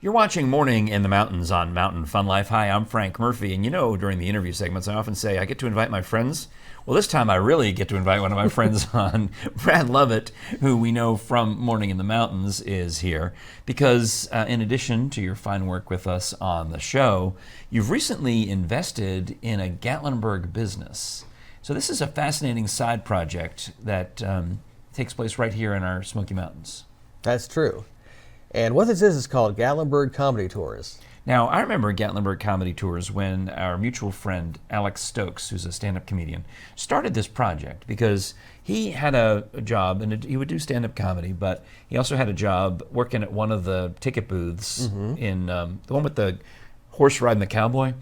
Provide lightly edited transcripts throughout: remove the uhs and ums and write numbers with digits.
You're watching Morning in the Mountains on Mountain Fun Life. Hi, I'm Frank Murphy, and during the interview segments, I often say I get to invite my friends. Well, this time I really get to invite one of my friends on. Brad Lovett, who we know from Morning in the Mountains, is here because in addition to your fine work with us on the show, you've recently invested in a Gatlinburg business. So this is a fascinating side project that takes place right here in our Smoky Mountains. That's true. And what this is called Gatlinburg Comedy Tours. Now, I remember Gatlinburg Comedy Tours when our mutual friend, Alex Stokes, who's a stand-up comedian, started this project because he had a job, and he would do stand-up comedy, but he also had a job working at one of the ticket booths in the one with the horse riding the cowboy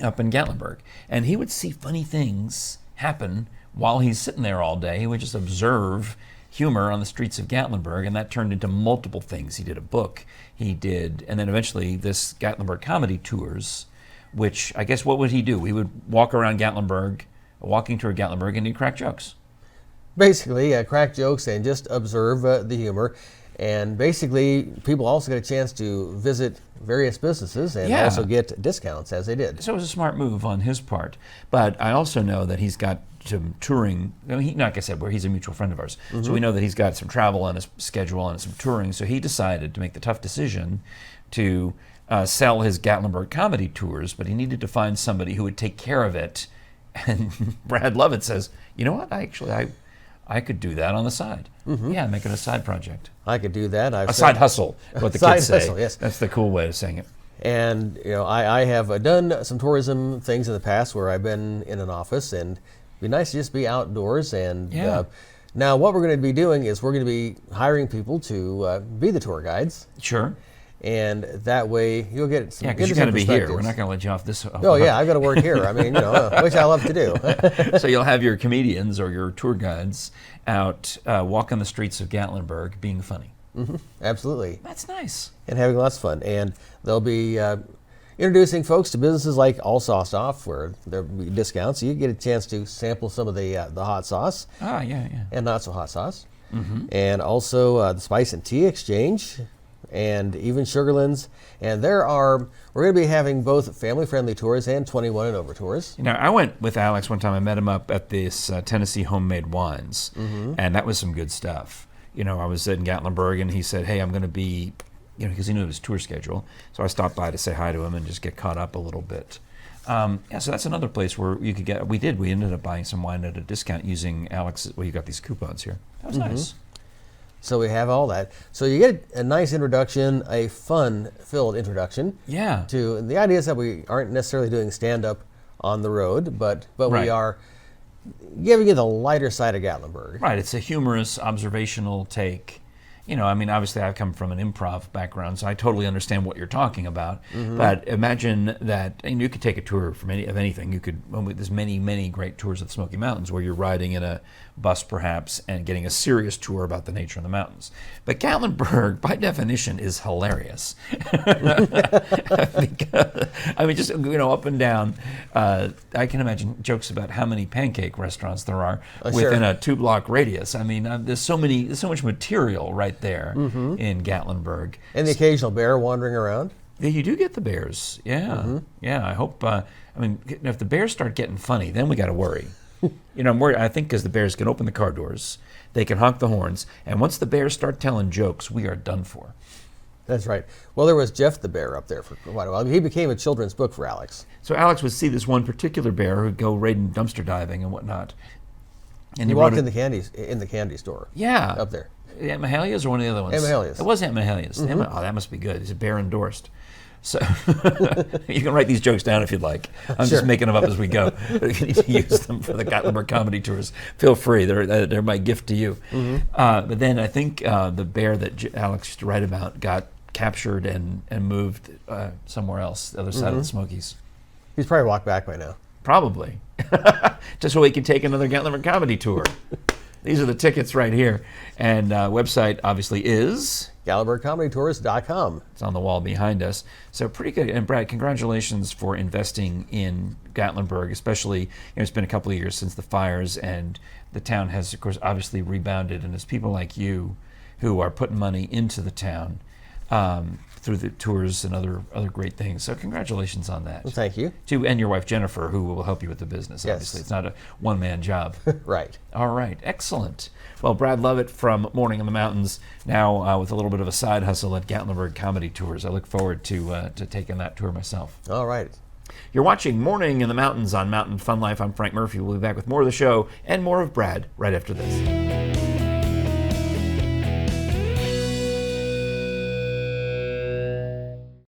up in Gatlinburg. And he would see funny things happen while he's sitting there all day. He would just observe humor on the streets of Gatlinburg, and that turned into multiple things. He did a book, and then eventually this Gatlinburg Comedy Tours, which I guess what would he do? He would walk around Gatlinburg, a walking tour of Gatlinburg, and he'd crack jokes. Basically, crack jokes and just observe the humor. And basically, people also get a chance to visit various businesses and also get discounts as they did. So it was a smart move on his part. But I also know that he's got some touring. Like I said, he's a mutual friend of ours. So we know that he's got some travel on his schedule and some touring. So he decided to make the tough decision to sell his Gatlinburg Comedy Tours, but he needed to find somebody who would take care of it. And Brad Lovett says, you know what, I could do that on the side. Yeah, make it a side project. I could do that. A side hustle, what the kids say. Hustle, yes. That's the cool way of saying it. And I have done some tourism things in the past where I've been in an office, and it'd be nice to just be outdoors. And now what we're going to be doing is we're going to be hiring people to be the tour guides. Sure. And that way you'll get some because you're going to be here. We're not going to let you off this. Oh yeah, I've got to work here. I mean, which I love to do. So you'll have your comedians or your tour guides out walking the streets of Gatlinburg, being funny. Absolutely. That's nice. And having lots of fun. And they'll be introducing folks to businesses like All Sauced Off, where there'll be discounts. So you get a chance to sample some of the hot sauce. And not so hot sauce. And also the Spice and Tea Exchange. And even Sugarlands. And we're going to be having both family-friendly tours and 21 and over tours. I went with Alex one time. I met him up at this Tennessee Homemade Wines, and that was some good stuff. I was in Gatlinburg, and he said, hey, I'm going to be, because he knew his tour schedule. So I stopped by to say hi to him and just get caught up a little bit. So that's another place where you could we ended up buying some wine at a discount using Alex. Well, you got these coupons here. That was nice. So we have all that. So you get a nice introduction, a fun-filled introduction. Yeah. To the idea is that we aren't necessarily doing stand-up on the road, but we are giving you the lighter side of Gatlinburg. Right. It's a humorous, observational take. Obviously I've come from an improv background, so I totally understand what you're talking about. But imagine that you could take a tour of anything. There's many, many great tours of the Smoky Mountains where you're riding in a bus perhaps and getting a serious tour about the nature of the mountains. But Gatlinburg, by definition, is hilarious. Just up and down. I can imagine jokes about how many pancake restaurants there are within a 2-block radius. There's so much material right there in Gatlinburg. And the occasional bear wandering around. Yeah, you do get the bears. Yeah. I hope. If the bears start getting funny, then we got to worry. I'm worried. I think because the bears can open the car doors, they can honk the horns, and once the bears start telling jokes, we are done for. That's right. Well, there was Jeff the bear up there for quite a while. He became a children's book for Alex. So Alex would see this one particular bear who'd go raiding dumpster diving and whatnot. And he walked in the candy store. Yeah. Up there. Aunt Mahalia's or one of the other ones? Aunt Mahalia's. It was Aunt Mahalia's. That must be good. He's a bear endorsed. So you can write these jokes down if you'd like. I'm just making them up as we go. If you need to use them for the Gatlinburg Comedy Tours, feel free. They're my gift to you. But then I think the bear that Alex used to write about got captured and moved somewhere else, the other side of the Smokies. He's probably walked back by now. Probably. Just so we can take another Gatlinburg Comedy Tour. These are the tickets right here. And website obviously is GatlinburgComedyTours.com. It's on the wall behind us. So pretty good. And Brad, congratulations for investing in Gatlinburg, especially, it's been a couple of years since the fires, and the town has, of course, obviously rebounded. And it's people like you who are putting money into the town through the tours and other great things. So congratulations on that. Well, thank you. And your wife Jennifer, who will help you with the business. Yes. Obviously, it's not a one-man job. Right. All right, excellent. Well, Brad Lovett from Morning in the Mountains, now with a little bit of a side hustle at Gatlinburg Comedy Tours. I look forward to taking that tour myself. All right. You're watching Morning in the Mountains on Mountain Fun Life. I'm Frank Murphy. We'll be back with more of the show and more of Brad right after this.